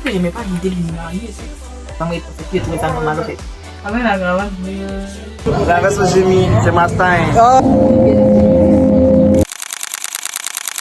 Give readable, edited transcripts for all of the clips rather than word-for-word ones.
que j'aimais pas l'idée de marier. Ça m'a trouvé ça normal en fait. Avec la cravate, La veste que j'ai mis, c'est ma taille.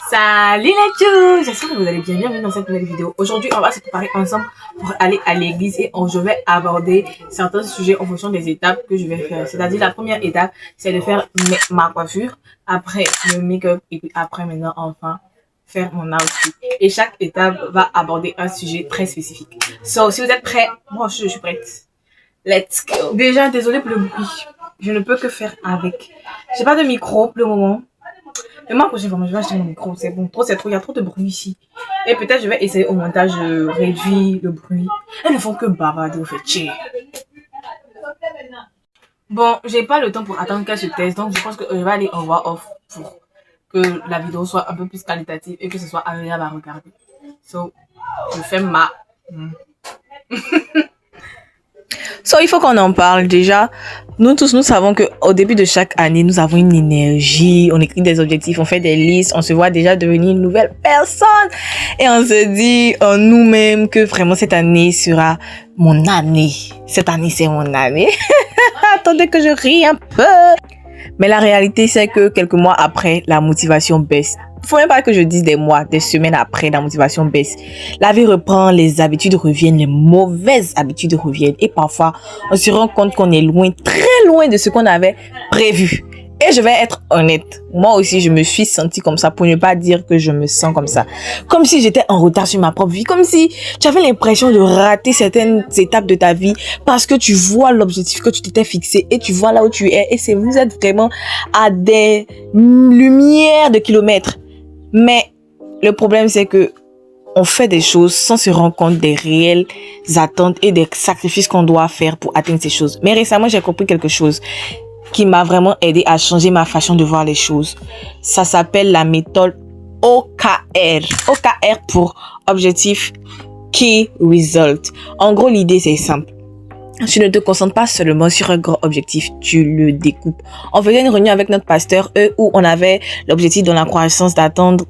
Salut les tchous, j'espère que vous allez bien. Bienvenue dans cette nouvelle vidéo. Aujourd'hui, on va se préparer ensemble pour aller à l'église et je vais aborder certains sujets en fonction des étapes que je vais faire. C'est-à-dire la première étape, c'est de faire ma coiffure, après le make-up et puis après maintenant enfin faire mon outfit. Et chaque étape va aborder un sujet très spécifique. So, si vous êtes prêts, moi je suis prête. Let's go. Déjà, désolé pour le bruit. Je ne peux que faire avec. J'ai pas de micro pour le moment. Mais moi, prochaine fois, je vais acheter mon micro. C'est bon, trop, il y a trop de bruit ici. Et peut-être je vais essayer au montage de réduire le bruit. Elles ne font que bavarder, au fait. Chier. Bon, j'ai pas le temps pour attendre qu'elle se teste. Donc, je pense que je vais aller en voix off pour que la vidéo soit un peu plus qualitative et que ce soit agréable à regarder. So, je fais ma... So, il faut qu'on en parle déjà. Nous tous, nous savons que au début de chaque année, nous avons une énergie, on écrit des objectifs, on fait des listes, on se voit déjà devenir une nouvelle personne. Et on se dit en nous-mêmes que vraiment cette année sera mon année. Cette année, c'est mon année. Attendez que je rie un peu. Mais la réalité, c'est que quelques mois après, la motivation baisse. Il faut même pas que je dise des mois, des semaines après, la motivation baisse. La vie reprend, les habitudes reviennent, les mauvaises habitudes reviennent. Et parfois, on se rend compte qu'on est loin, très loin de ce qu'on avait prévu. Et je vais être honnête. Moi aussi, je me suis sentie comme ça pour ne pas dire que je me sens comme ça. Comme si j'étais en retard sur ma propre vie. Comme si tu avais l'impression de rater certaines étapes de ta vie parce que tu vois l'objectif que tu t'étais fixé et tu vois là où tu es. Et vous êtes vraiment à des lumières de kilomètres. Mais le problème, c'est que on fait des choses sans se rendre compte des réelles attentes et des sacrifices qu'on doit faire pour atteindre ces choses. Mais récemment, j'ai compris quelque chose qui m'a vraiment aidé à changer ma façon de voir les choses. Ça s'appelle la méthode OKR. OKR pour Objectif Key Result. En gros, l'idée, c'est simple. Tu ne te concentres pas seulement sur un grand objectif, tu le découpes. On faisait une réunion avec notre pasteur, où on avait l'objectif dans la croissance d'atteindre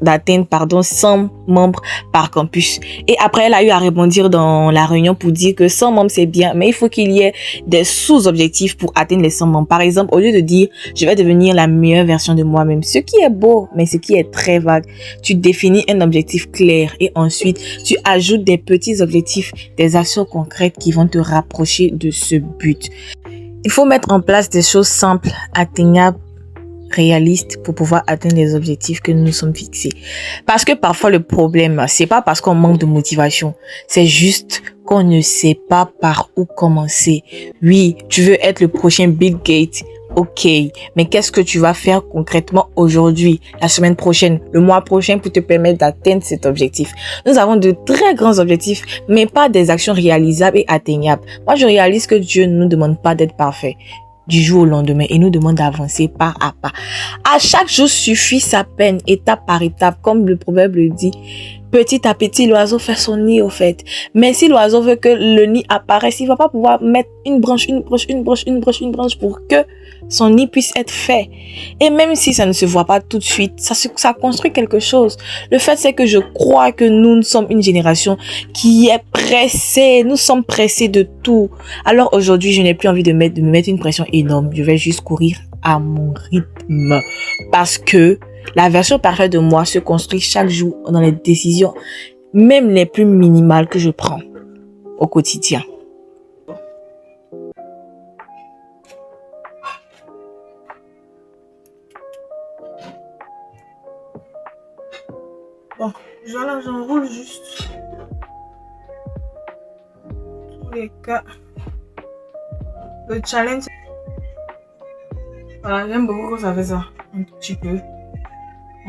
100 membres par campus. Et après, elle a eu à rebondir dans la réunion pour dire que 100 membres, c'est bien, mais il faut qu'il y ait des sous-objectifs pour atteindre les 100 membres. Par exemple, au lieu de dire, je vais devenir la meilleure version de moi-même, ce qui est beau, mais ce qui est très vague, tu définis un objectif clair et ensuite, tu ajoutes des petits objectifs, des actions concrètes qui vont te rapprocher de ce but. Il faut mettre en place des choses simples, atteignables, réalistes pour pouvoir atteindre les objectifs que nous nous sommes fixés. Parce que parfois le problème, c'est pas parce qu'on manque de motivation, c'est juste qu'on ne sait pas par où commencer. Oui, tu veux être le prochain Bill Gates. Ok, mais qu'est-ce que tu vas faire concrètement aujourd'hui, la semaine prochaine, le mois prochain pour te permettre d'atteindre cet objectif? Nous avons de très grands objectifs, mais pas des actions réalisables et atteignables. Moi, je réalise que Dieu ne nous demande pas d'être parfait du jour au lendemain et nous demande d'avancer pas à pas. À chaque jour suffit sa peine, étape par étape, comme le proverbe le dit. Petit à petit, l'oiseau fait son nid au fait. Mais si l'oiseau veut que le nid apparaisse, il va pas pouvoir mettre une branche pour que son nid puisse être fait. Et même si ça ne se voit pas tout de suite, ça construit quelque chose. Le fait, c'est que je crois que nous sommes une génération qui est pressée. Nous sommes pressés de tout. Alors aujourd'hui, je n'ai plus envie de me mettre une pression énorme. Je vais juste courir à mon rythme. Parce que la version parfaite de moi se construit chaque jour dans les décisions, même les plus minimales que je prends au quotidien. Bon, voilà, j'enroule juste tous les cas. Le challenge. Voilà, j'aime beaucoup quand ça fait ça. Un tout petit peu.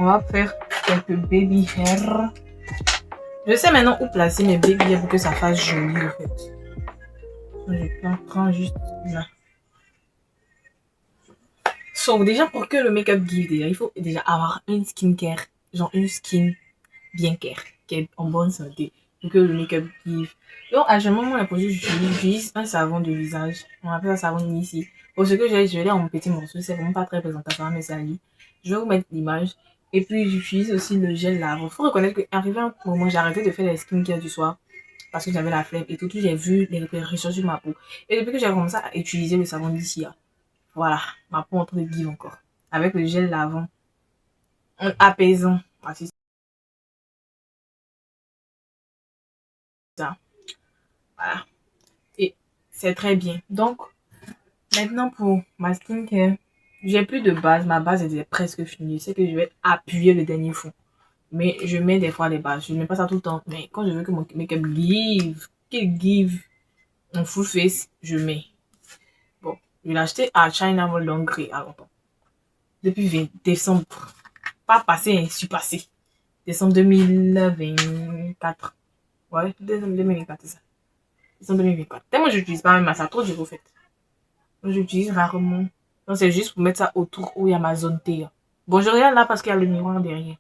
On va faire quelques baby hair. Je sais maintenant où placer mes baby hair pour que ça fasse joli en fait. Je prends juste là. So, déjà pour que le make-up give, il faut déjà avoir une skincare, genre une skin bien care, qui est en bonne santé, pour que le make-up give. Donc, actuellement, moi, les produits que j'utilise un savon de visage. On appelle ça savon ici. Pour ce que je l'ai en petit morceau, c'est vraiment pas très présentateur, mais ça lit. Je vais vous mettre l'image. Et puis, j'utilise aussi le gel lave. Il faut reconnaître qu'arrivé à un moment, j'ai arrêté de faire les skincare du soir. parce que j'avais la flemme et tout, j'ai vu les répercussions sur ma peau. Et depuis que j'ai commencé à utiliser le savon d'ici, voilà, ma peau entre guillemets encore. Avec le gel lavant, apaisant. Ah, c'est ça. Voilà. Et c'est très bien. Donc, maintenant pour ma skincare, j'ai plus de base. Ma base est presque finie. C'est que je vais appuyer le dernier fond. Mais je mets des fois les bases. Je ne mets pas ça tout le temps. Mais quand je veux que mon make-up qu'il give en full face, je mets. Bon, je l'ai acheté à China Mall Grey à longtemps. Depuis décembre. Pas passé, je suis passé. Décembre 2024. Ouais, décembre 2024, c'est ça. Décembre 2024. Tellement je n'utilise pas même ça, trop de fait. Donc j'utilise rarement. Donc c'est juste pour mettre ça autour où il y a ma zone T. Bon, je regarde là parce qu'il y a le miroir derrière.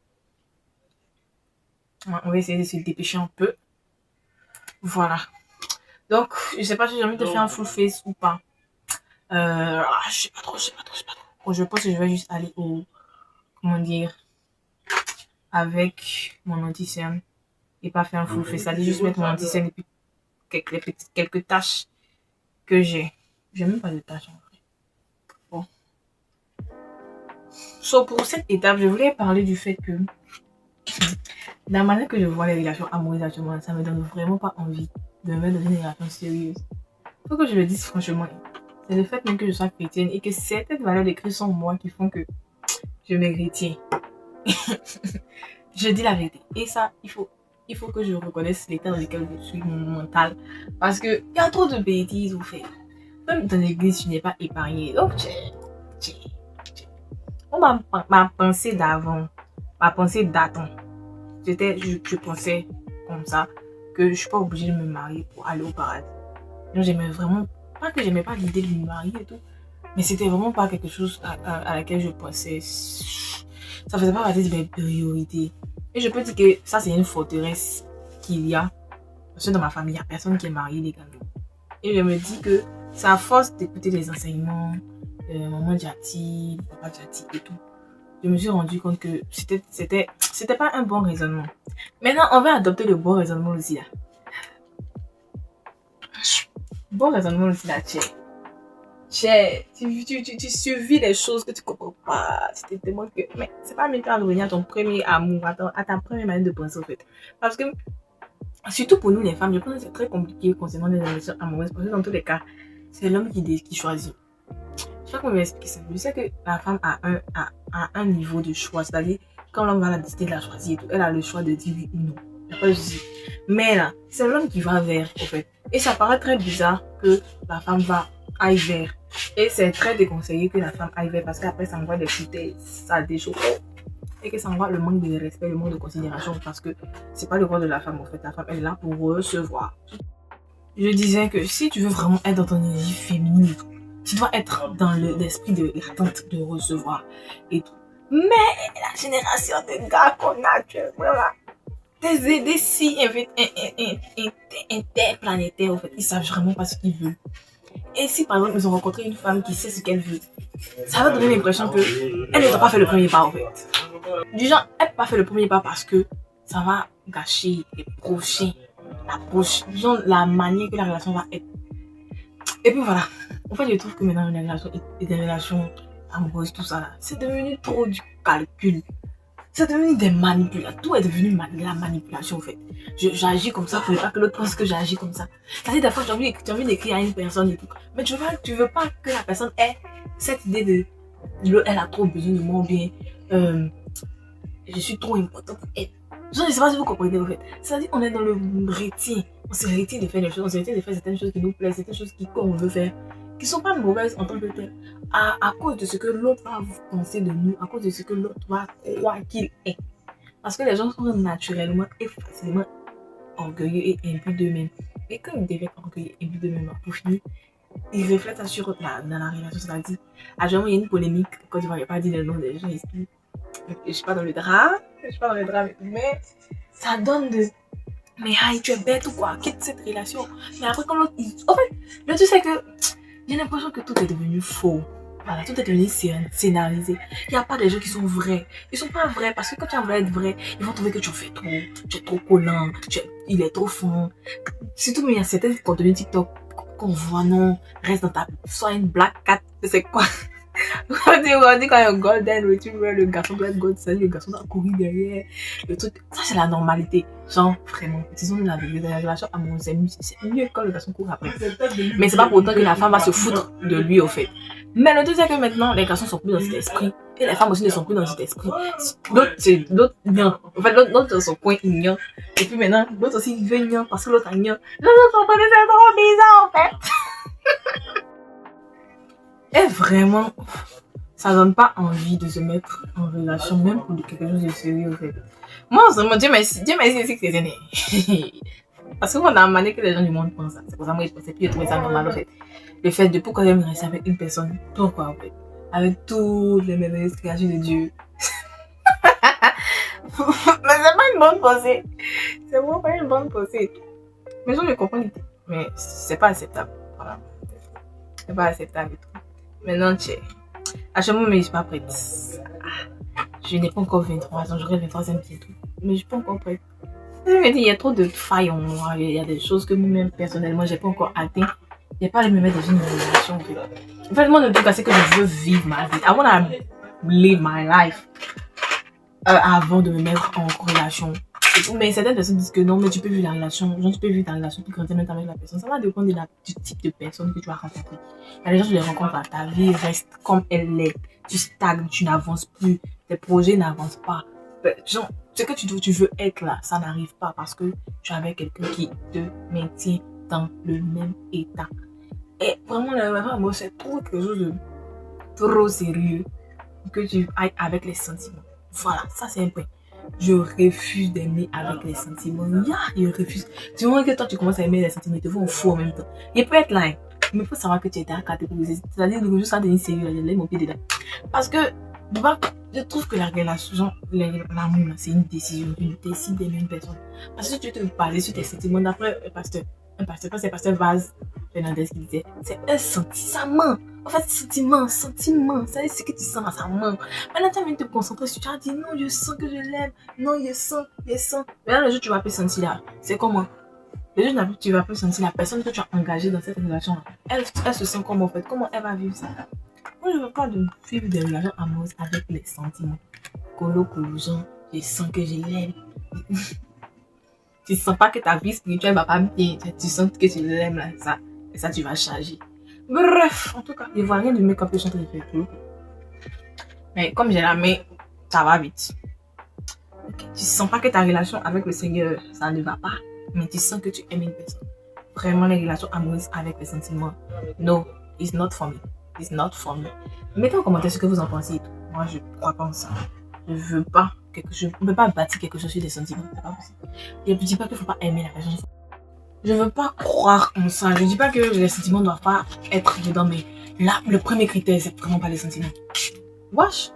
On va essayer de se dépêcher un peu. Voilà. Donc, je sais pas si j'ai envie de faire un full face ou pas. Je sais pas trop. Bon, je pense que je vais juste aller au, comment dire, avec mon anti-cerne et pas faire un full face. Aller juste mettre mon anti-cerne et puis quelques taches que j'ai. J'ai même pas de taches en vrai. Bon. So, pour cette étape, je voulais parler du fait que la manière que je vois les relations amoureuses actuellement, ça me donne vraiment pas envie de me mettre dans une relation sérieuse. Faut que je le dise franchement. C'est le fait même que je sois chrétienne et que certaines valeurs de Christ sont en moi qui font que je me retiens. Je dis la vérité. Et ça, il faut que je reconnaisse l'état dans lequel je suis, mon mental. Parce que il y a trop de bêtises au fait. Même dans l'église, tu n'es pas épargné. Donc, ma pensée d'avant, ma pensée d'attente, je pensais comme ça, que je suis pas obligée de me marier pour aller au paradis. Donc, j'aimais vraiment, pas que j'aimais pas l'idée de me marier et tout, mais c'était vraiment pas quelque chose à laquelle je pensais. Ça faisait pas partie de mes priorités. Et je peux dire que ça, c'est une forteresse qu'il y a. Parce que dans ma famille, il n'y a personne qui est marié légalement. Et je me dis que c'est à force d'écouter les enseignements, maman Jati, papa Jati et tout. Je me suis rendu compte que c'était pas un bon raisonnement. Maintenant, on va adopter le bon raisonnement aussi là. Bon raisonnement aussi là, tu survis des choses que tu comprends pas. Tu te demandes que, mais c'est pas maintenant de revenir à ton premier amour, à ta première manière de penser en fait. Parce que, surtout pour nous les femmes, je pense que c'est très compliqué concernant les relations amoureuses. Parce que dans tous les cas, c'est l'homme qui choisit. Je sais pas comment m'expliquer ça. Je sais que la femme a un niveau de choix. C'est-à-dire, quand l'homme va la décider de la choisir et tout, elle a le choix de dire oui ou non. Il n'y a pas de souci. Mais là, c'est l'homme qui va vers, en fait. Et ça paraît très bizarre que la femme aille vers. Et c'est très déconseillé que la femme aille vers parce qu'après, ça envoie des foutaises, ça déchauffe. Et que ça envoie le manque de respect, le manque de considération parce que c'est pas le rôle de la femme, en fait. La femme, elle est là pour recevoir. Je disais que si tu veux vraiment être dans ton énergie féminine, tu dois être dans l'esprit de l'attente de recevoir et tout. Mais la génération de gars qu'on a actuellement là, des si interplanétaires, en fait, ils savent vraiment pas ce qu'ils veulent. Et si par exemple ils ont rencontré une femme qui sait ce qu'elle veut, ça va donner l'impression que elle ne doit pas faire le premier pas en fait. Du genre, elle ne peut pas faire le premier pas parce que ça va gâcher les prochains, disons la manière que la relation va être. Et puis voilà. En fait, je trouve que maintenant, des relations amoureuses, tout ça là, c'est devenu trop du calcul. C'est devenu des manipulations. Tout est devenu la manipulation, en fait. J'agis comme ça pour pas que l'autre pense que j'agis comme ça. C'est-à-dire, des fois, tu as envie d'écrire à une personne et tout. Mais tu veux pas que la personne ait cette idée de elle a trop besoin de moi ou bien je suis trop important pour elle. Je ne sais pas si vous comprenez, en fait. C'est-à-dire, on est dans le retien. On se retient de faire des choses, on se retient de faire certaines choses qui nous plaisent, certaines choses qu'on veut faire, qui ne sont pas mauvaises en tant que telles, à cause de ce que l'autre va penser de nous, à cause de ce que l'autre va croire qu'il est. Parce que les gens sont naturellement et facilement orgueilleux et imbus d'eux-mêmes. Et quand ils deviennent orgueilleux et imbus d'eux-mêmes, pour finir, ils reflètent ça sur dans la relation. C'est-à-dire, à jamais il y a une polémique, quand il ne va pas dire le nom des gens ici. Je suis pas dans le drap, mais ça donne de mais aïe, tu es bête ou quoi, quitte cette relation. Mais après, quand l'autre, en fait, le truc c'est que j'ai l'impression que tout est devenu faux. Voilà, tout est devenu scénarisé. Il n'y a pas des gens qui sont vrais. Ils sont pas vrais parce que quand tu as voulu être vrai, ils vont trouver que tu en fais trop, tu es trop collant, il est trop fond. Surtout, mais il y a certains contenus TikTok qu'on voit, non, reste dans ta, soit une black cat, c'est quoi? On dit quand il y a un golden retriever, le garçon doit être godsend, le garçon doit courir derrière, le truc, ça c'est la normalité. Genre, vraiment, disons la vérité, dans la relation amoureuse, c'est mieux quand le garçon court après. Mais c'est pas pour autant que la femme va se foutre de lui, au fait. Mais le truc, c'est que maintenant, les garçons sont plus dans cet esprit. Et les femmes aussi ne sont plus dans cet esprit. L'autre, non. En fait, l'autre dans son coin, il n'y a. Et puis maintenant, l'autre aussi, il veut n'y parce que l'autre a n'y a. L'autre comprenez, c'est trop bizarre, en fait. Et vraiment, ça donne pas envie de se mettre en relation, même pour quelque chose de sérieux, en fait. Moi, vraiment, Dieu merci, c'est que c'est gêné. Parce que on a amené que les gens du monde pensent ça. C'est pour ça que moi, je pensais plus de trouver ça normal, en fait. Le fait de pourquoi j'aime rester avec une personne, pourquoi en fait, avec toutes les merveilleuses créations de Dieu. Mais c'est pas une bonne pensée. C'est vraiment pas une bonne pensée. Mais je comprends l'idée. Mais c'est pas acceptable. Voilà. C'est pas acceptable et tout. Maintenant, à chaque moment, je suis pas prête. Je n'ai pas encore 23 ans. J'aurai 23 ans bientôt. Mais je suis pas encore prête. Je me dis, il y a trop de failles en moi. Il y a des choses que moi-même, personnellement, j'ai pas encore atteint. Je n'ai pas à me mettre dans une relation. En fait, moi, le truc, c'est que je veux vivre ma vie. I wanna live my life avant de me mettre en relation. Mais certaines personnes disent que non, mais tu peux vivre la relation. Genre, tu peux vivre ta relation puis grandir même avec la personne. Ça va dépendre du type de personne que tu vas rencontrer. Il y a des gens, tu les rencontres pas. Ta vie reste comme elle est. Tu stagnes, tu n'avances plus. Tes projets n'avancent pas. Genre, ce que tu veux être là, ça n'arrive pas parce que tu es avec quelqu'un qui te maintient dans le même état. Et vraiment, moi, c'est trop quelque chose de trop sérieux que tu ailles avec les sentiments. Voilà, ça c'est un point. Je refuse d'aimer avec les sentiments. Je refuse. Du moment que toi tu commences à aimer les sentiments, il te faut un fou en même temps. Il peut être là, mais il faut savoir que tu es dans la catégorie. C'est-à-dire que je suis devenir sérieux, je lève mon pied dedans. Parce que, je trouve que la relation, l'amour, c'est une décision. Tu décides d'aimer une personne. Parce que si tu te bases sur tes sentiments, d'après un pasteur, c'est pasteur Vaz Fernandez qui disait, c'est un sentiment. En fait, sentiment, c'est ce que tu sens, ça ment. Maintenant, tu vas te concentrer sur, tu vas dire, non, je sens que je l'aime, non, je sens. Maintenant, le jour, tu vas plus sentir là. C'est comment? Le jour, tu vas plus sentir la personne que tu as engagée dans cette relation. Elle se sent comment, en fait? Comment elle va vivre ça? Moi, je ne veux pas de vivre des relations amoureuses avec les sentiments. Colo, genre, je sens que je l'aime. Tu sens pas que ta vie spirituelle va pas bien. Tu sens que tu l'aimes là, ça. Et ça, tu vas changer. Bref, en tout cas, je vois rien de mieux quand je suis en train de faire tout. Mais comme j'ai la main, ça va vite. Okay. Tu sens pas que ta relation avec le Seigneur, ça ne va pas. Mais tu sens que tu aimes une personne. Vraiment, les relations amoureuses avec les sentiments. No, it's not for me. It's not for me. Mettez en commentaire ce que vous en pensez. Moi, je crois pas en ça. Je veux pas quelque chose. Je ne peux pas bâtir quelque chose sur des sentiments. C'est pas possible. Je ne dis pas qu'il ne faut pas aimer la personne. Je ne veux pas croire en ça. Je ne dis pas que les sentiments ne doivent pas être dedans. Mais là, le premier critère, c'est vraiment pas les sentiments. Wash.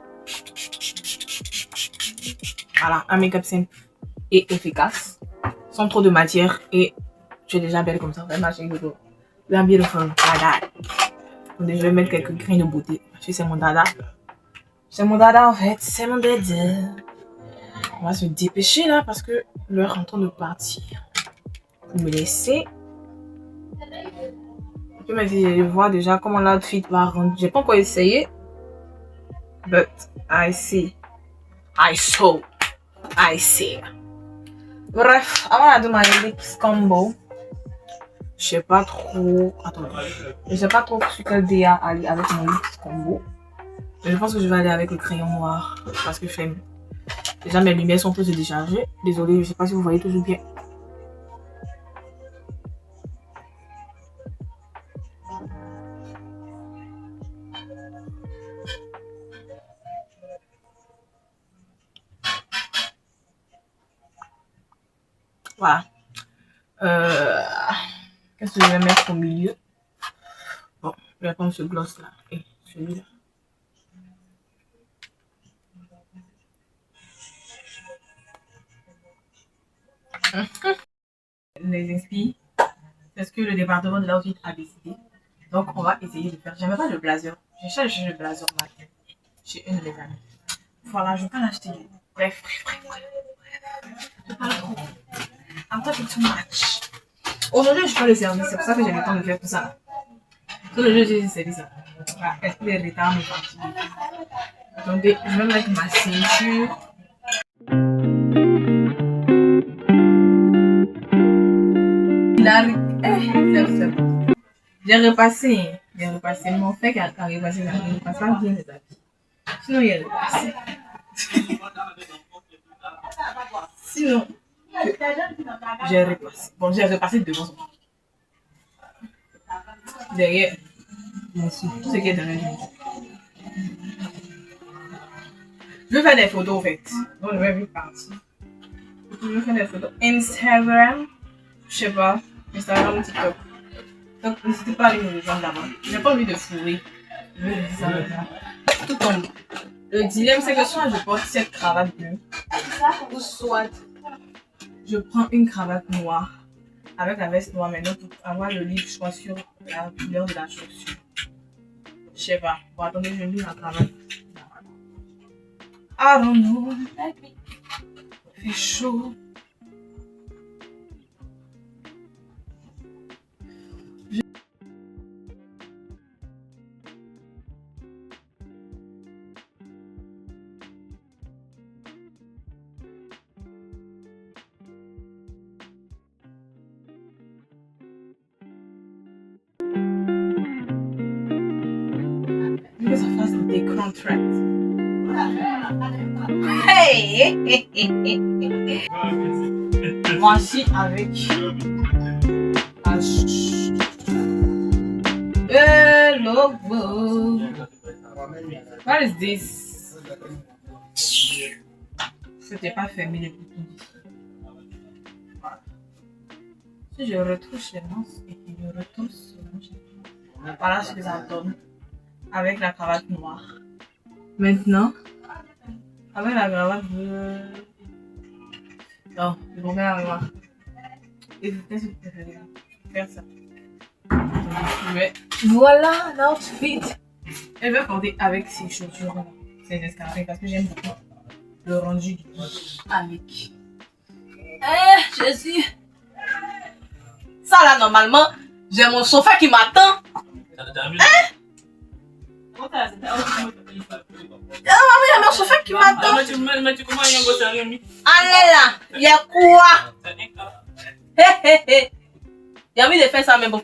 Voilà, un make-up simple et efficace. Sans trop de matière. Et tu es déjà belle comme ça. Vraiment, c'est beautiful. Bien beautiful. Dada. Donc, je vais mettre quelques grains de beauté. C'est mon dada. C'est mon dada en fait. C'est mon dada. On va se dépêcher là parce que l'heure est en train de partir. Vous me laissez. Je vois déjà comment l'outfit va rendre. J'ai pas encore essayé. But I see. I saw. I see. Bref, avant de ma lips combo. Je sais pas trop. Attends. Je sais pas trop sur quel DA aller avec mon lips combo. Je pense que je vais aller avec le crayon noir. Parce que déjà mes lumières sont toutes déchargées. Désolée, je sais pas si vous voyez toujours bien. Voilà. Qu'est-ce que je vais mettre au milieu? Bon, je vais prendre ce gloss là et celui-là. Les inspi, c'est ce que le département de l'outfit a décidé. Donc on va essayer de faire. J'aime pas le blazer. J'ai cherché le blason matin chez une de mes amies. Voilà, je vais pas l'acheter. Bref. Je parle trop. Après, c'est too much. Aujourd'hui, je fais le service. C'est pour ça que j'ai le temps de faire tout ça. Tout le jeu, j'ai essayé ça. Est-ce que les retards me fatiguent? Donc, je vais mettre ma ceinture. J'ai repassé. Mon frère qui a repassé, il ne repasse pas bien les habits. Sinon, il est repassé. Sinon, j'ai repassé. Bon, j'ai repassé devant son. Derrière mon sou, tout ce qui est derrière lui. Je vais faire des photos, en fait. Donc, je vais vite partir. Je vais faire des photos. Instagram, je sais pas. Instagram, TikTok. Donc, n'hésitez pas à aller me rejoindre là-bas. J'ai pas envie de fourrer. Je vais dire ça maintenant. Tout tombe. Le dilemme, c'est que soit je porte cette cravate bleue, ou soit je prends une cravate noire avec la veste noire maintenant pour avoir le livre choix sur la couleur de la chaussure. Je sais pas. Bon, attendez, je lis la cravate. I don't know. Il fait chaud. Que ça fasse des contracts. Hey! Voici avec un logo. What is this? C'était pas fermé les boutons. Si je retouche les manches et que je retouche les manches, voilà ce que ça donne. Avec la cravate noire. Maintenant, avec la cravate bleue. Non, je vais faire la noire. Et qu'est-ce que tu préfères faire ça? Voilà l'outfit. Je vais porter avec ces chaussures, ces escarpins, parce que j'aime beaucoup le rendu du avec. Jésus. Ça là, normalement, j'ai mon sofa qui m'attend. Il y a mon sofa qui m'attend. Allez là, il y a quoi? Il y a envie de faire ça, mais bon.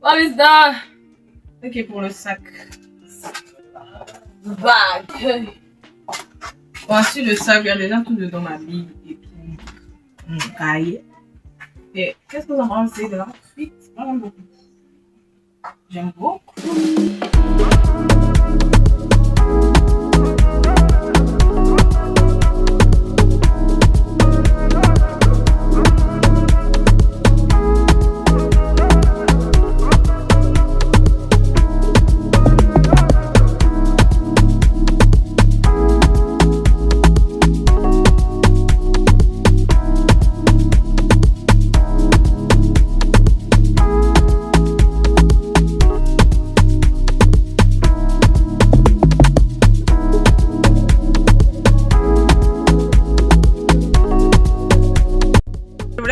What is that? Ok, pour le sac. Bag. Voici le sac, il y a déjà tout dedans, ma bille et tout. Mon cahier. Et qu'est-ce que vous en pensez de l'outfit? Moi, j'aime beaucoup. J'aime beaucoup.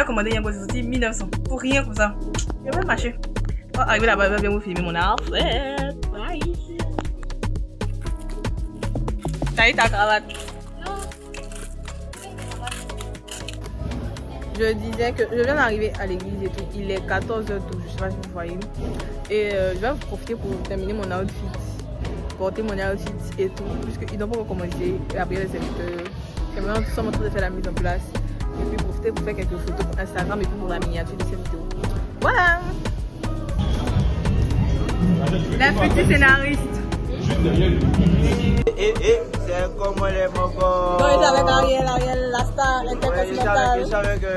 Commander un boss sorti 1900 pour rien comme ça. Je vais marcher. Oh, arrivé là-bas, je vais bien vous filmer mon outfit. Bye. T'as eu ta cravate? Je disais que je viens d'arriver à l'église et tout. Il est 14h12, je sais pas si vous voyez. Et je vais profiter pour terminer mon outfit. Porter mon outfit et tout. Puisqu'ils n'ont pas encore commencé à payer les serviteurs. Et maintenant, nous sommes en train de faire la mise en place. Et puis profiter pour faire quelques photos pour Instagram et puis pour la miniature de cette vidéo. Voilà! La petite scénariste. C'est comme les mogos. Non, il est avec Ariel, la star intercontinentale. Je savais que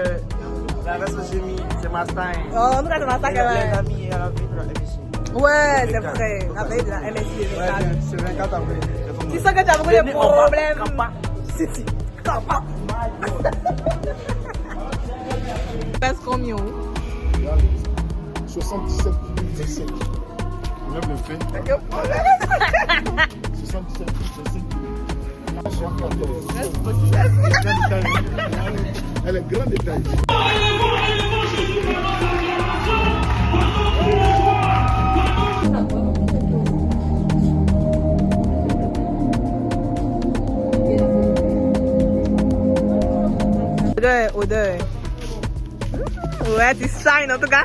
la version Jimmy, c'est ma star. Oh, en tout cas, c'est ma star quand même. Les amis, elle a vu de la MSI. Ouais, c'est vrai. La veille de la MSI. C'est 24 avril. Tu sens que tu as beaucoup de problèmes. C'est Kappa. Passe combien? 77,17. même le fait. 77 elle est grande détail. Odeur. Ouais, tu shine en tout cas.